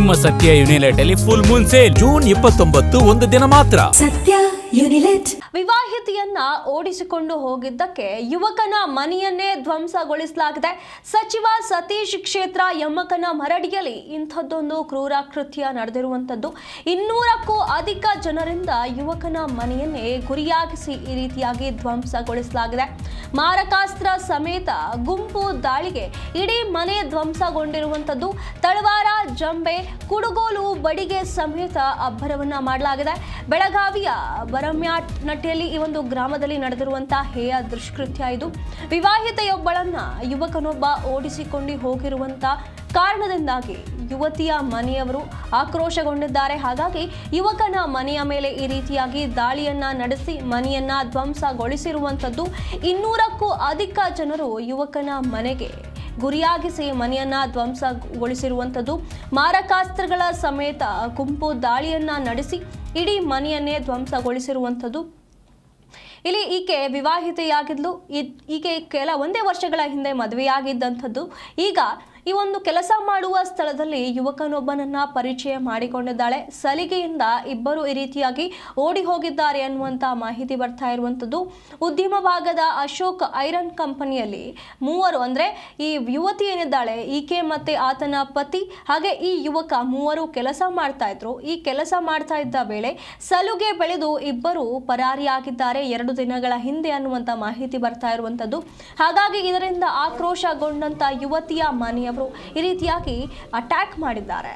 ನಿಮ್ಮ ಸತ್ಯ ಯುನಿಲೆಟ್ ಅಲ್ಲಿ ಫುಲ್ ಮೂನ್ ಸೇಲ್ ಜೂನ್ 29 ಒಂದು ದಿನ ಮಾತ್ರ. ಸತ್ಯ ಯುನಿಲೆಟ್. ವಿವಾಹಿತೆಯನ್ನ ಓಡಿಸಿಕೊಂಡು ಹೋಗಿದ್ದಕ್ಕೆ ಯುವಕನ ಮನೆಯನ್ನೇ ಧ್ವಂಸಗೊಳಿಸಲಾಗಿದೆ. ಸಚಿವ ಸತೀಶ್ ಕ್ಷೇತ್ರ ಯಮ್ಮಕನ ಮರಡಿಯಲ್ಲಿ ಇಂಥದ್ದೊಂದು ಕ್ರೂರ ಕೃತ್ಯ ನಡೆದಿರುವಂಥದ್ದು. 200ಕ್ಕೂ ಅಧಿಕ ಜನರಿಂದ ಯುವಕನ ಮನೆಯನ್ನೇ ಗುರಿಯಾಗಿಸಿ ಈ ರೀತಿಯಾಗಿ ಧ್ವಂಸಗೊಳಿಸಲಾಗಿದೆ. ಮಾರಕಾಸ್ತ್ರ ಸಮೇತ ಗುಂಪು ದಾಳಿಗೆ ಇಡೀ ಮನೆ ಧ್ವಂಸಗೊಂಡಿರುವಂಥದ್ದು. ತಳವಾರ, ಜಂಬೆ, ಕುಡುಗೋಲು, ಬಡಿಗೆ ಸಮೇತ ಅಬ್ಬರವನ್ನ ಮಾಡಲಾಗಿದೆ. ಬೆಳಗಾವಿಯ ಬರಮ್ಯಾನಟ್ಟಿಯಲ್ಲಿ ಈ ಒಂದು ಗ್ರಾಮದಲ್ಲಿ ನಡೆದಿರುವಂತಹ ಹೇಯ ದುಷ್ಕೃತ್ಯ ಇದು. ವಿವಾಹಿತೆಯೊಬ್ಬಳನ್ನ ಯುವಕನೊಬ್ಬ ಓಡಿಸಿಕೊಂಡು ಹೋಗಿರುವಂತಹ ಕಾರಣದಿಂದಾಗಿ ಯುವತಿಯ ಮನೆಯವರು ಆಕ್ರೋಶಗೊಂಡಿದ್ದಾರೆ. ಹಾಗಾಗಿ ಯುವಕನ ಮನೆಯ ಮೇಲೆ ಈ ರೀತಿಯಾಗಿ ದಾಳಿಯನ್ನ ನಡೆಸಿ ಮನೆಯನ್ನ ಧ್ವಂಸಗೊಳಿಸಿರುವಂಥದ್ದು. 200ಕ್ಕೂ ಅಧಿಕ ಜನರು ಯುವಕನ ಮನೆಗೆ ಗುರಿಯಾಗಿಸಿ ಮನೆಯನ್ನ ಧ್ವಂಸಗೊಳಿಸಿರುವಂಥದ್ದು. ಮಾರಕಾಸ್ತ್ರಗಳ ಸಮೇತ ಗುಂಪು ದಾಳಿಯನ್ನ ನಡೆಸಿ ಇಡೀ ಮನೆಯನ್ನೇ ಧ್ವಂಸಗೊಳಿಸಿರುವಂಥದ್ದು. ಇಲ್ಲಿ ಈಕೆ ವಿವಾಹಿತೆಯಾಗಿದ್ಲು. ಈಕೆ ಒಂದೇ ವರ್ಷಗಳ ಹಿಂದೆ ಮದುವೆಯಾಗಿದ್ದಂಥದ್ದು. ಈಗ ಈ ಒಂದು ಕೆಲಸ ಮಾಡುವ ಸ್ಥಳದಲ್ಲಿ ಯುವಕನೊಬ್ಬನನ್ನ ಪರಿಚಯ ಮಾಡಿಕೊಂಡಿದ್ದಾಳೆ. ಸಲಿಗೆಯಿಂದ ಇಬ್ಬರು ಈ ರೀತಿಯಾಗಿ ಓಡಿ ಹೋಗಿದ್ದಾರೆ ಅನ್ನುವಂಥ ಮಾಹಿತಿ ಬರ್ತಾ ಇರುವಂಥದ್ದು. ಉದ್ಯಮ ಭಾಗದ ಅಶೋಕ್ ಐರನ್ ಕಂಪನಿಯಲ್ಲಿ ಮೂವರು ಅಂದರೆ ಈ ಯುವತಿ ಏನಿದ್ದಾಳೆ ಈಕೆ ಮತ್ತೆ ಆತನ ಪತಿ ಹಾಗೆ ಈ ಯುವಕ ಮೂವರು ಕೆಲಸ ಮಾಡ್ತಾ ಇದ್ರು. ಈ ಕೆಲಸ ಮಾಡ್ತಾ ಇದ್ದ ವೇಳೆ ಸಲುಗೆ ಬೆಳೆದು ಇಬ್ಬರು ಪರಾರಿಯಾಗಿದ್ದಾರೆ 2 ದಿನಗಳ ಹಿಂದೆ ಅನ್ನುವಂಥ ಮಾಹಿತಿ ಬರ್ತಾ ಇರುವಂಥದ್ದು. ಹಾಗಾಗಿ ಇದರಿಂದ ಆಕ್ರೋಶಗೊಂಡಂತ ಯುವತಿಯ ಮನೆಯ ಈ ರೀತಿಯಾಗಿ ಅಟ್ಯಾಕ್ ಮಾಡಿದ್ದಾರೆ.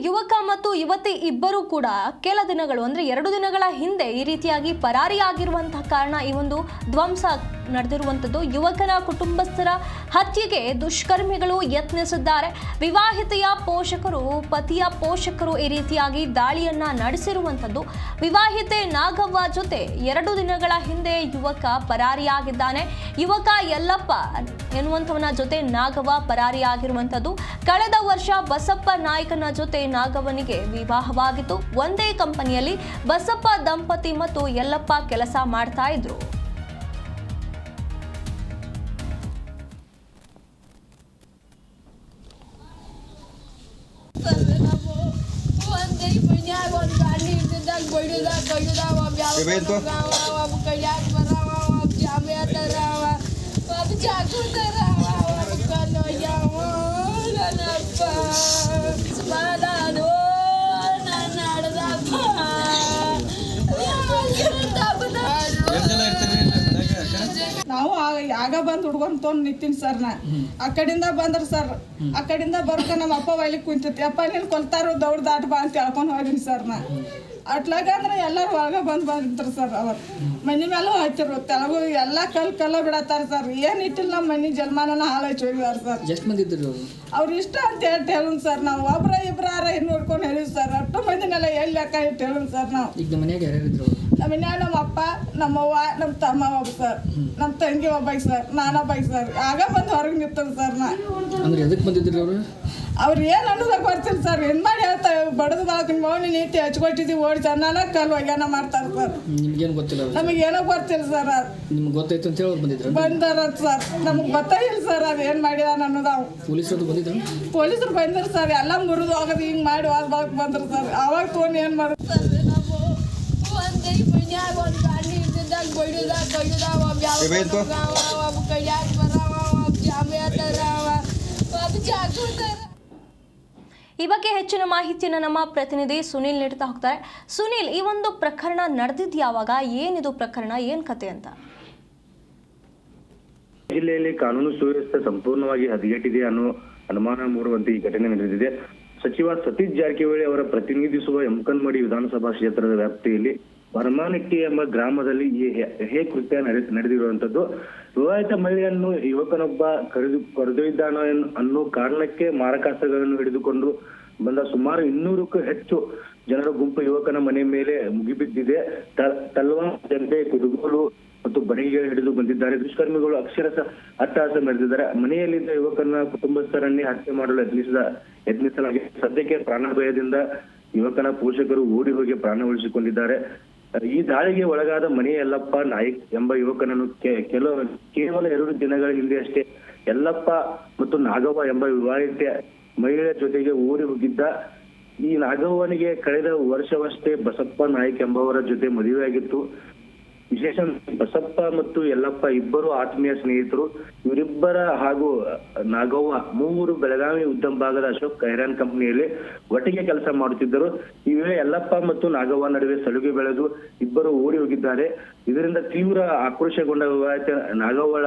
ಯುವಕ ಮತ್ತು ಯುವತಿ ಇಬ್ಬರು ಕೂಡ ಕೆಲ ದಿನಗಳು ಅಂದರೆ 2 ದಿನಗಳ ಹಿಂದೆ ಈ ರೀತಿಯಾಗಿ ಪರಾರಿಯಾಗಿರುವಂತಹ ಕಾರಣ ಈ ಒಂದು ಧ್ವಂಸ ನಡೆದಿರುವಂಥದ್ದು. ಯುವಕನ ಕುಟುಂಬಸ್ಥರ ಹತ್ಯೆಗೆ ದುಷ್ಕರ್ಮಿಗಳು ಯತ್ನಿಸಿದ್ದಾರೆ. ವಿವಾಹಿತೆಯ ಪೋಷಕರು, ಪತಿಯ ಪೋಷಕರು ಈ ರೀತಿಯಾಗಿ ದಾಳಿಯನ್ನ ನಡೆಸಿರುವಂಥದ್ದು. ವಿವಾಹಿತೆ ನಾಗವ್ವ ಜೊತೆ 2 ದಿನಗಳ ಹಿಂದೆ ಯುವಕ ಪರಾರಿಯಾಗಿದ್ದಾನೆ. ಯುವಕ ಯಲ್ಲಪ್ಪ ಎನ್ನುವಂಥವನ ಜೊತೆ ನಾಗವ್ವ ಪರಾರಿಯಾಗಿರುವಂಥದ್ದು. ಕಳೆದ ವರ್ಷ ಬಸಪ್ಪ ನಾಯಕನ ಜೊತೆ ನಾಗವ್ವನಿಗೆ ವಿವಾಹವಾಗಿತ್ತು. ಒಂದೇ ಕಂಪನಿಯಲ್ಲಿ ಬಸಪ್ಪ ದಂಪತಿ ಮತ್ತು ಯಲ್ಲಪ್ಪ ಕೆಲಸ ಮಾಡ್ತಾ ಇದ್ರು. ನಾವು ಆಗ ಬಂದು ಹುಡ್ಕೊಂಡ್ ತೊಗೊಂಡ್ ನಿಂತೀನಿ ಸರ್. ನಾ ಆ ಕಡೆಯಿಂದ ಬಂದ್ರ ಸರ್. ಆ ಕಡೆಯಿಂದ ಬರ್ಕ ನಮ್ಮ ಅಪ್ಪ ಒಯ್ಲಿಕ್ಕೆ ಕುಂತೈತಿ. ಅಪ್ಪ ನೀನು ಕೊಲ್ತಾರೋ ದೌಡ್ ದಾಟ್ ಬಾ ಅಂತ ಹೇಳ್ಕೊಂಡು ಹೋಗಿನಿ ಸರ್. ನಾ ಅಟ್ಲಾಗ ಅಂದ್ರೆ ಎಲ್ಲರೂ ಒಳಗ ಬಂದ್ರು ಸರ್. ಅವ್ರು ಮನೆ ಮೇಲೂ ಹಚ್ಚಿರು, ತೆಲಗು ಎಲ್ಲ ಕಲ್ಲ ಬಿಡತ್ತಾರ ಸರ್. ಏನ್ ಇಟ್ಟಿಲ್ಲ ನಮ್ಮ ಮನೆ ಜನ್ಮಾನ ಹಾಳಾಯ್ತು ಹೋಗಿದಾರ ಸರ್. ಅವ್ರು ಇಷ್ಟ ಅಂತ ಹೇಳಿ ಸರ್. ನಾವು ಒಬ್ರ ಇಬ್ರಾರ ನೋಡ್ಕೊಂಡು ಹೇಳಿವಿ ಸರ್. ಅಷ್ಟು ಮಂದಿನೆಲ್ಲ ಎಲ್ಲಿ ಲೆಕ್ಕ ಇಟ್ಟು ಹೇಳಿ ಸರ್. ನಾವು ನಮ್ಮ ಮನ್ಯಾಗ ನಮ್ಮ ಅಪ್ಪ, ನಮ್ಮವ್ವ, ನಮ್ಮ ತಮ್ಮ ಒಬ್ಬ ಸರ್, ನಮ್ಮ ತಂಗಿ ಒಬ್ಬಾಗಿ ಸರ್, ನಾನೊಬ್ಬಾಗಿ ಸರ್. ಆಗ ಬಂದು ಹೊರಗೆ ನಿಂತರು ಸರ್. ನಾ ಅವ್ರು ಏನು ಅನ್ನೋದಾಗ ಬರ್ತೀನಿ ಸರ್. ಏನ್ ಮಾಡಿ ಹೇಳ್ತಾರೆ ಬಡದು ಬಾಳ್ ಮೌನಿ ನೀತಿ ಹಚ್ಕೊಟ್ಟಿದ್ದೀವಿ ಓಡಿ ಚೆನ್ನಾಗ ಕಲ್ ಒಗ್ಯಾನ ಮಾಡ್ತಾರೆ ಸರ್. ನಮಗೇನೋ ಗೊತ್ತಿಲ್ಲ ಸರ್. ಬಂದಾರ ಸರ್. ನಮ್ಗೆ ಗೊತ್ತಾಗಿಲ್ಲ ಸರ್ ಅದು ಏನು ಮಾಡಿದಾನ ಅನ್ನೋದು. ಪೊಲೀಸರು ಬಂದ್ರು ಸರ್. ಎಲ್ಲ ಮುರಿದು ಹೋಗೋದು ಹಿಂಗೆ ಮಾಡಿ ಹೋಗ್ಬೇಕು ಬಂದ್ರು ಸರ್. ಅವಾಗ ತೊಗೊಂಡು ಏನು ಮಾಡೋದು ಸರ್. ಈ ಬಗ್ಗೆ ಹೆಚ್ಚಿನ ಮಾಹಿತಿಯನ್ನು ನಮ್ಮ ಪ್ರತಿನಿಧಿ ಸುನಿಲ್ ನೀಡ್ತಾ ಹೋಗ್ತಾರೆ. ಸುನಿಲ್, ಈ ಒಂದು ಪ್ರಕರಣ ನಡೆದಿದ್ದು ಯಾವಾಗ, ಏನಿದು ಪ್ರಕರಣ, ಏನ್ ಕತೆ ಅಂತ? ಜಿಲ್ಲೆಯಲ್ಲಿ ಕಾನೂನು ಸುವ್ಯವಸ್ಥೆ ಸಂಪೂರ್ಣವಾಗಿ ಹದಗೆಟ್ಟಿದೆ ಅನ್ನೋ ಅನುಮಾನ ಮೂಡುವಂತೆ ಈ ಘಟನೆ ನಡೆದಿದೆ. ಸಚಿವ ಸತೀಶ್ ಜಾರಕಿಹೊಳಿ ಅವರ ಪ್ರತಿನಿಧಿಸುವ ಯಮಕನಮಡಿ ವಿಧಾನಸಭಾ ಕ್ಷೇತ್ರದ ವ್ಯಾಪ್ತಿಯಲ್ಲಿ ಬರಮಾನಟ್ಟಿ ಎಂಬ ಗ್ರಾಮದಲ್ಲಿ ಈ ಹೇ ಕೃತ್ಯ ನಡೆದಿರುವಂತದ್ದು. ವಿವಾಹಿತ ಮಹಿಳೆಯನ್ನು ಯುವಕನೊಬ್ಬ ಕರೆದೊಯ್ದಾನೋ ಅನ್ನೋ ಕಾರಣಕ್ಕೆ ಮಾರಕಾಸ್ತ್ರಗಳನ್ನು ಹಿಡಿದುಕೊಂಡು ಬಂದ ಸುಮಾರು 200ಕ್ಕೂ ಹೆಚ್ಚು ಜನರ ಗುಂಪು ಯುವಕನ ಮನೆ ಮೇಲೆ ಮುಗಿಬಿದ್ದಿದೆ. ತಲ್ವಾರ್, ಜಂಡೆ, ಕುದುಗೋಲು ಮತ್ತು ಬಡಿಗೆ ಹಿಡಿದು ಬಂದಿದ್ದಾರೆ. ದುಷ್ಕರ್ಮಿಗಳು ಅಕ್ಷರಶಃ ಅಟ್ಟಹಾಸ ಮೆರೆದಿದ್ದಾರೆ. ಮನೆಯಲ್ಲಿದ್ದ ಯುವಕನ ಕುಟುಂಬಸ್ಥರನ್ನೇ ಹತ್ಯೆ ಮಾಡಲು ಯತ್ನಿಸಲಾಗಿದೆ. ಸದ್ಯಕ್ಕೆ ಪ್ರಾಣ ಭಯದಿಂದ ಯುವಕನ ಪೋಷಕರು ಓಡಿ ಹೋಗಿ ಪ್ರಾಣ ಉಳಿಸಿಕೊಂಡಿದ್ದಾರೆ. ಈ ದಾಳಿಗೆ ಒಳಗಾದ ಮನೆ ಯಲ್ಲಪ್ಪ ನಾಯ್ಕ್ ಎಂಬ ಯುವಕನನ್ನು ಕೇವಲ 2 ದಿನಗಳ ಹಿಂದೆ ಅಷ್ಟೇ ಯಲ್ಲಪ್ಪ ಮತ್ತು ನಾಗವ್ವ ಎಂಬ ವಿವಾಹಿತ ಮಹಿಳೆಯ ಜೊತೆಗೆ ಓಡಿ ಹೋಗಿದ್ದ. ಈ ನಾಗವ್ವನಿಗೆ ಕಳೆದ ವರ್ಷವಷ್ಟೇ ಬಸಪ್ಪ ನಾಯ್ಕ್ ಎಂಬವರ ಜೊತೆ ಮದುವೆಯಾಗಿತ್ತು. ವಿಶೇಷ, ಬಸಪ್ಪ ಮತ್ತು ಯಲ್ಲಪ್ಪ ಇಬ್ಬರು ಆತ್ಮೀಯ ಸ್ನೇಹಿತರು. ಇವರಿಬ್ಬರ ಹಾಗೂ ನಾಗವ್ವ ಮೂವರು ಬೆಳಗಾವಿ ಉದ್ಯಮ ಭಾಗದ ಅಶೋಕ್ ಕೈರಾನ್ ಕಂಪನಿಯಲ್ಲಿ ಒಟ್ಟಿಗೆ ಕೆಲಸ ಮಾಡುತ್ತಿದ್ದರು. ಈ ವೇಳೆ ಯಲ್ಲಪ್ಪ ಮತ್ತು ನಾಗವ್ವ ನಡುವೆ ಸಲುಗೆ ಬೆಳೆದು ಇಬ್ಬರು ಓಡಿ ಹೋಗಿದ್ದಾರೆ. ಇದರಿಂದ ತೀವ್ರ ಆಕ್ರೋಶಗೊಂಡ ವಿವಾಹಿತ ನಾಗವ್ವಳ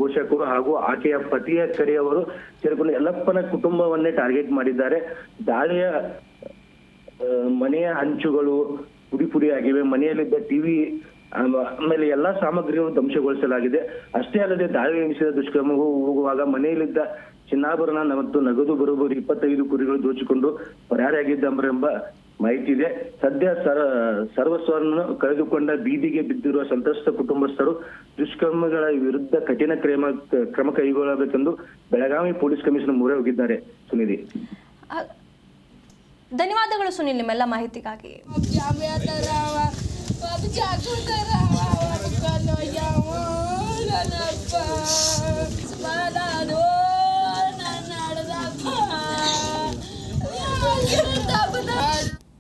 ಪೋಷಕರು ಹಾಗೂ ಆಕೆಯ ಪತಿಯ ಕರೆಯವರು ಸೇರಿಕೊಂಡು ಯಲ್ಲಪ್ಪನ ಕುಟುಂಬವನ್ನೇ ಟಾರ್ಗೆಟ್ ಮಾಡಿದ್ದಾರೆ. ದಾಳಿಯ ಮನೆಯ ಹಂಚುಗಳು ಪುಡಿ ಆಗಿವೆ. ಮನೆಯಲ್ಲಿದ್ದ ಟಿವಿ ಆಮೇಲೆ ಎಲ್ಲಾ ಸಾಮಗ್ರಿಗಳು ಧ್ವಂಸಗೊಳಿಸಲಾಗಿದೆ. ಅಷ್ಟೇ ಅಲ್ಲದೆ ದಾಳಿ ಎನಿಸಿದ ದುಷ್ಕರ್ಮವು ಹೋಗುವಾಗ ಮನೆಯಲ್ಲಿದ್ದ ಚಿನ್ನಾಭರಣ ಮತ್ತು ನಗದು ಬರೋಬ್ಬರಿ 25 ಕುರಿಗಳು ದೋಚಿಕೊಂಡು ಪರಾರಿಯಾಗಿದ್ದೆಂಬ ಮಾಹಿತಿ ಇದೆ. ಸದ್ಯ ಸರ್ವಸ್ವವನ್ನು ಕಳೆದುಕೊಂಡ ಬೀದಿಗೆ ಬಿದ್ದಿರುವ ಸಂತ್ರಸ್ತ ಕುಟುಂಬಸ್ಥರು ದುಷ್ಕರ್ಮಿಗಳ ವಿರುದ್ಧ ಕಠಿಣ ಕ್ರಮ ಕೈಗೊಳ್ಳಬೇಕೆಂದು ಬೆಳಗಾವಿ ಪೊಲೀಸ್ ಕಮಿಷನರ್ ಮೊರೆ ಹೋಗಿದ್ದಾರೆ. ಸುನಿಧಿ, ಧನ್ಯವಾದಗಳು ಸುನಿಲ್ ನಿಮ್ಮೆಲ್ಲ ಮಾಹಿತಿಗಾಗಿ. अब जागो करावा अब कनो यावो ननप्पा स्मरानो